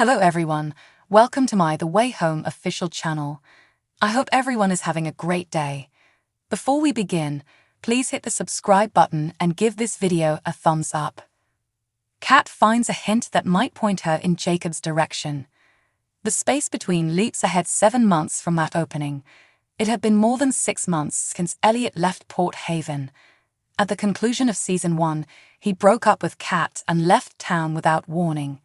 Hello everyone, welcome to my The Way Home official channel. I hope everyone is having a great day. Before we begin, please hit the subscribe button and give this video a thumbs up. Kat finds a hint that might point her in Jacob's direction. The space between leaps ahead 7 months from that opening. It had been more than 6 months since Elliot left Port Haven. At the conclusion of Season 1, he broke up with Kat and left town without warning.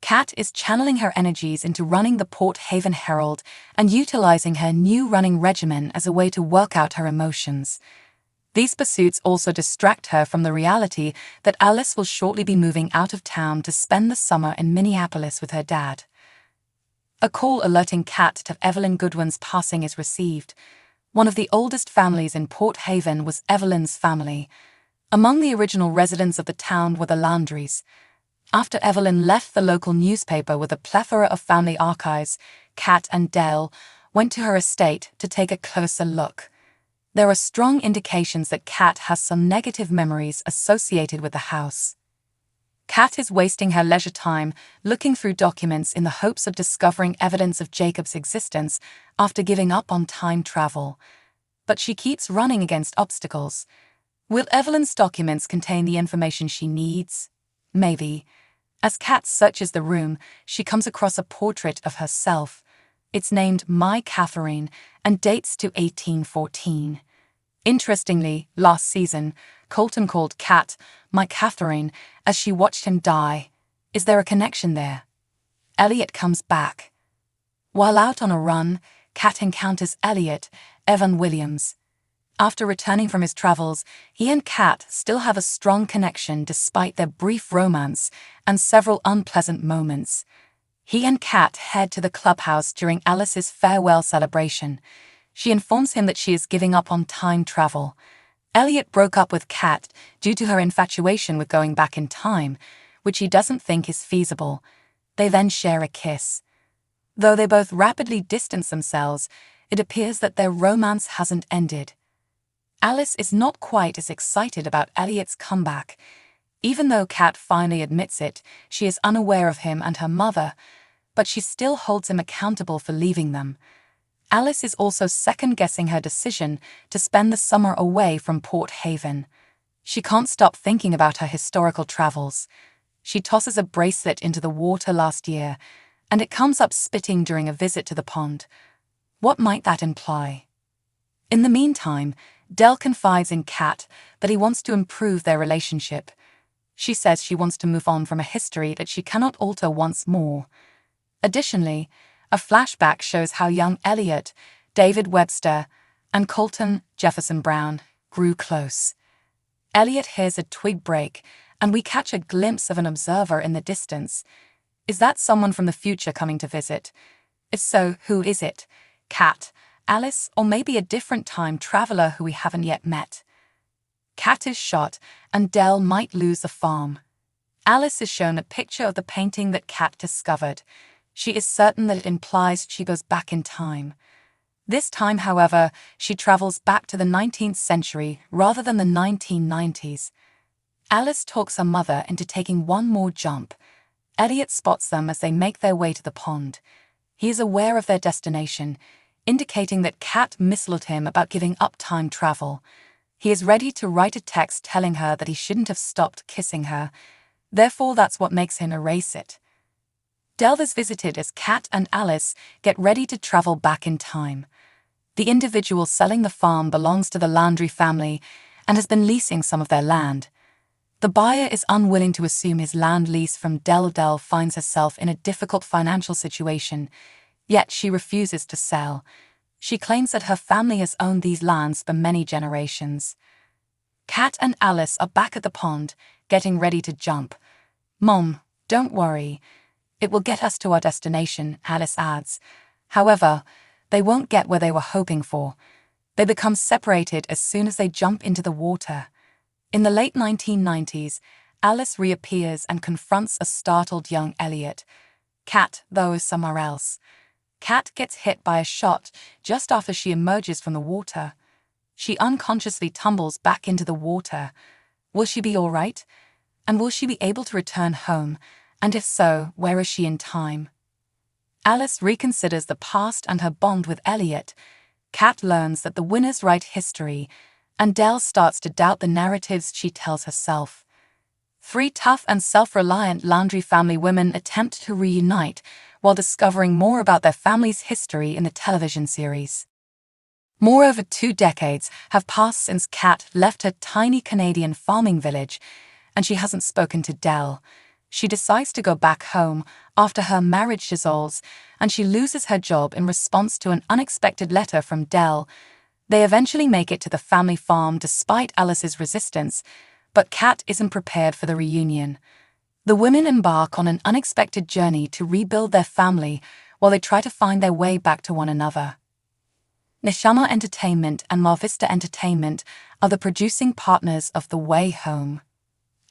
Kat is channeling her energies into running the Port Haven Herald and utilizing her new running regimen as a way to work out her emotions. These pursuits also distract her from the reality that Alice will shortly be moving out of town to spend the summer in Minneapolis with her dad. A call alerting Kat to Evelyn Goodwin's passing is received. One of the oldest families in Port Haven was Evelyn's family. Among the original residents of the town were the Landrys. After Evelyn left the local newspaper with a plethora of family archives, Kat and Dell went to her estate to take a closer look. There are strong indications that Kat has some negative memories associated with the house. Kat is wasting her leisure time looking through documents in the hopes of discovering evidence of Jacob's existence after giving up on time travel. But she keeps running against obstacles. Will Evelyn's documents contain the information she needs? Maybe. As Kat searches the room, she comes across a portrait of herself. It's named My Catherine and dates to 1814. Interestingly, last season, Colton called Kat My Catherine as she watched him die. Is there a connection there? Elliot comes back. While out on a run, Kat encounters Elliot, Evan Williams. After returning from his travels, he and Kat still have a strong connection despite their brief romance and several unpleasant moments. He and Kat head to the clubhouse during Alice's farewell celebration. She informs him that she is giving up on time travel. Elliot broke up with Kat due to her infatuation with going back in time, which he doesn't think is feasible. They then share a kiss. Though they both rapidly distance themselves, it appears that their romance hasn't ended. Alice is not quite as excited about Elliot's comeback. Even though Kat finally admits it, she is unaware of him and her mother, but she still holds him accountable for leaving them. Alice is also second-guessing her decision to spend the summer away from Port Haven. She can't stop thinking about her historical travels. She tosses a bracelet into the water last year, and it comes up spitting during a visit to the pond. What might that imply? In the meantime, Dell confides in Kat that he wants to improve their relationship. She says she wants to move on from a history that she cannot alter once more. Additionally, a flashback shows how young Elliot, David Webster, and Colton Jefferson Brown grew close. Elliot hears a twig break, and we catch a glimpse of an observer in the distance. Is that someone from the future coming to visit? If so, who is it? Kat, Alice, or maybe a different time traveler who we haven't yet met? Kat is shot, and Dell might lose the farm. Alice is shown a picture of the painting that Kat discovered. She is certain that it implies she goes back in time. This time, however, she travels back to the 19th century rather than the 1990s. Alice talks her mother into taking one more jump. Elliot spots them as they make their way to the pond. He is aware of their destination, indicating that Kat misled him about giving up time travel. He is ready to write a text telling her that he shouldn't have stopped kissing her. Therefore, that's what makes him erase it. Dell is visited as Kat and Alice get ready to travel back in time. The individual selling the farm belongs to the Landry family and has been leasing some of their land. The buyer is unwilling to assume his land lease from Dell. Dell finds herself in a difficult financial situation, yet she refuses to sell. She claims that her family has owned these lands for many generations. Kat and Alice are back at the pond, getting ready to jump. "Mom, don't worry. It will get us to our destination," Alice adds. However, they won't get where they were hoping for. They become separated as soon as they jump into the water. In the late 1990s, Alice reappears and confronts a startled young Elliot. Kat, though, is somewhere else. Kat gets hit by a shot just after she emerges from the water. She unconsciously tumbles back into the water. Will she be all right? And will she be able to return home And if so, where is she in time? Alice reconsiders the past and her bond with Elliot. Kat learns that the winners write history, and Dell starts to doubt the narratives she tells herself. Three tough and self-reliant Landry family women attempt to reunite while discovering more about their family's history in the television series. More over 2 decades have passed since Kat left her tiny Canadian farming village, and she hasn't spoken to Dell. She decides to go back home after her marriage dissolves, and she loses her job in response to an unexpected letter from Dell. They eventually make it to the family farm despite Alice's resistance, but Kat isn't prepared for the reunion. The women embark on an unexpected journey to rebuild their family while they try to find their way back to one another. Neshama Entertainment and Mar Vista Entertainment are the producing partners of The Way Home.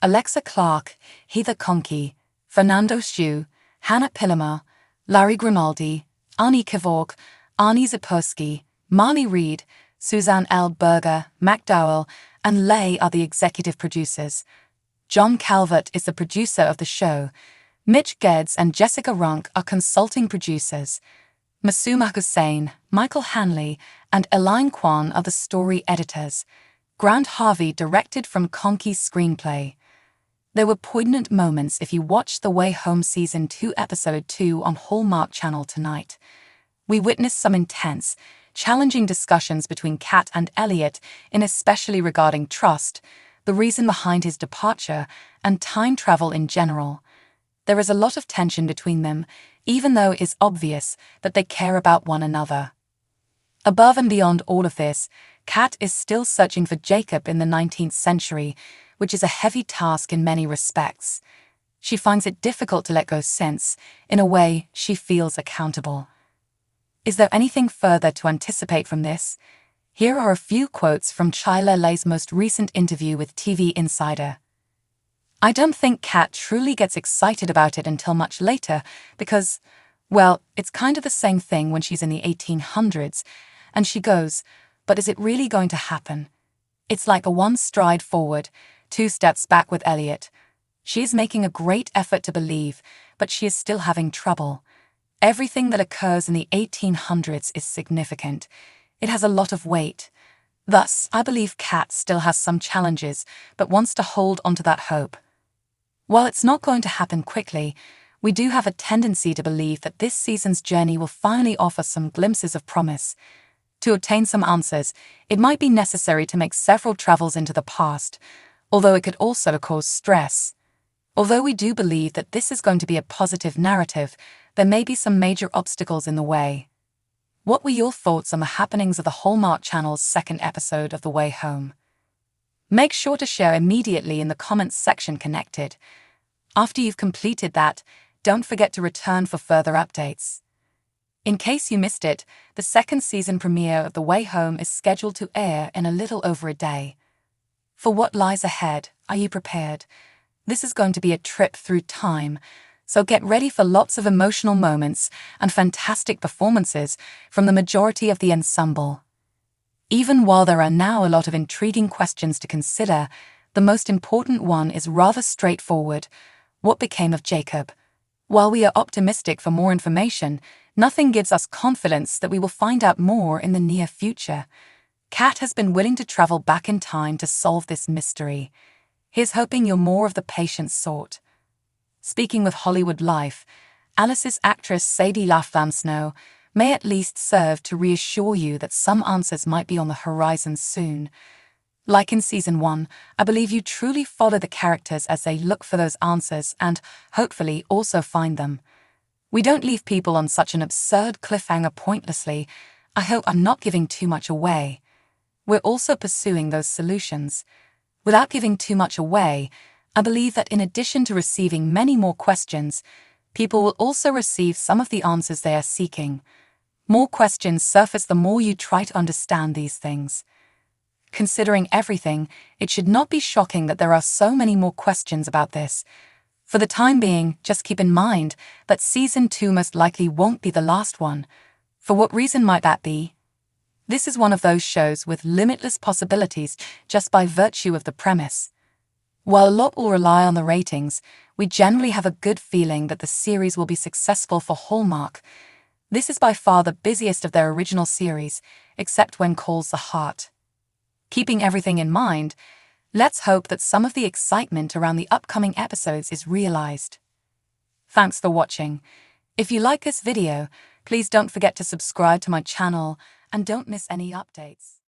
Alexa Clark, Heather Conkey, Fernando Xu, Hannah Pillamar, Larry Grimaldi, Arnie Kevork, Arnie Zapolsky, Marley Reed, Suzanne L. Berger, McDowell, and Leigh are the executive producers. John Calvert is the producer of the show. Mitch Geddes and Jessica Runk are consulting producers. Masuma Hussain, Michael Hanley, and Elaine Kwan are the story editors. Grant Harvey directed from Conkey's screenplay. There were poignant moments if you watched The Way Home Season 2 Episode 2 on Hallmark Channel tonight. We witnessed some intense, challenging discussions between Kat and Elliot, especially regarding trust, the reason behind his departure, and time travel in general. There is a lot of tension between them, even though it is obvious that they care about one another. Above and beyond all of this, Kat is still searching for Jacob in the 19th century, which is a heavy task in many respects. She finds it difficult to let go since, in a way, she feels accountable. Is there anything further to anticipate from this? Here are a few quotes from Chyla Leigh's most recent interview with TV Insider. I don't think Kat truly gets excited about it until much later because, well, it's kind of the same thing when she's in the 1800s, and she goes, but is it really going to happen? It's like a 1 stride forward, 2 steps back with Elliot. She is making a great effort to believe, but she is still having trouble. Everything that occurs in the 1800s is significant. It has a lot of weight. Thus, I believe Kat still has some challenges, but wants to hold onto that hope. While it's not going to happen quickly, we do have a tendency to believe that this season's journey will finally offer some glimpses of promise. To obtain some answers, it might be necessary to make several travels into the past, although it could also cause stress. Although we do believe that this is going to be a positive narrative, there may be some major obstacles in the way. What were your thoughts on the happenings of the Hallmark Channel's 2nd episode of The Way Home? Make sure to share immediately in the comments section connected. After you've completed that, don't forget to return for further updates. In case you missed it, the 2nd season premiere of The Way Home is scheduled to air in a little over a day. For what lies ahead, are you prepared? This is going to be a trip through time, so get ready for lots of emotional moments and fantastic performances from the majority of the ensemble. Even while there are now a lot of intriguing questions to consider, the most important one is rather straightforward. What became of Jacob? While we are optimistic for more information, nothing gives us confidence that we will find out more in the near future. Kat has been willing to travel back in time to solve this mystery. Here's hoping you're more of the patient sort. Speaking with Hollywood Life, Alice's actress Sadie Snow may at least serve to reassure you that some answers might be on the horizon soon. Like in Season 1, I believe you truly follow the characters as they look for those answers and, hopefully, also find them. We don't leave people on such an absurd cliffhanger pointlessly. I hope I'm not giving too much away. We're also pursuing those solutions. Without giving too much away, I believe that in addition to receiving many more questions, people will also receive some of the answers they are seeking. More questions surface the more you try to understand these things. Considering everything, it should not be shocking that there are so many more questions about this. For the time being, just keep in mind that Season 2 most likely won't be the last one. For what reason might that be? This is one of those shows with limitless possibilities just by virtue of the premise. While a lot will rely on the ratings, we generally have a good feeling that the series will be successful for Hallmark. This is by far the busiest of their original series, except When Calls the Heart. Keeping everything in mind, let's hope that some of the excitement around the upcoming episodes is realized. Thanks for watching. If you like this video, please don't forget to subscribe to my channel and don't miss any updates.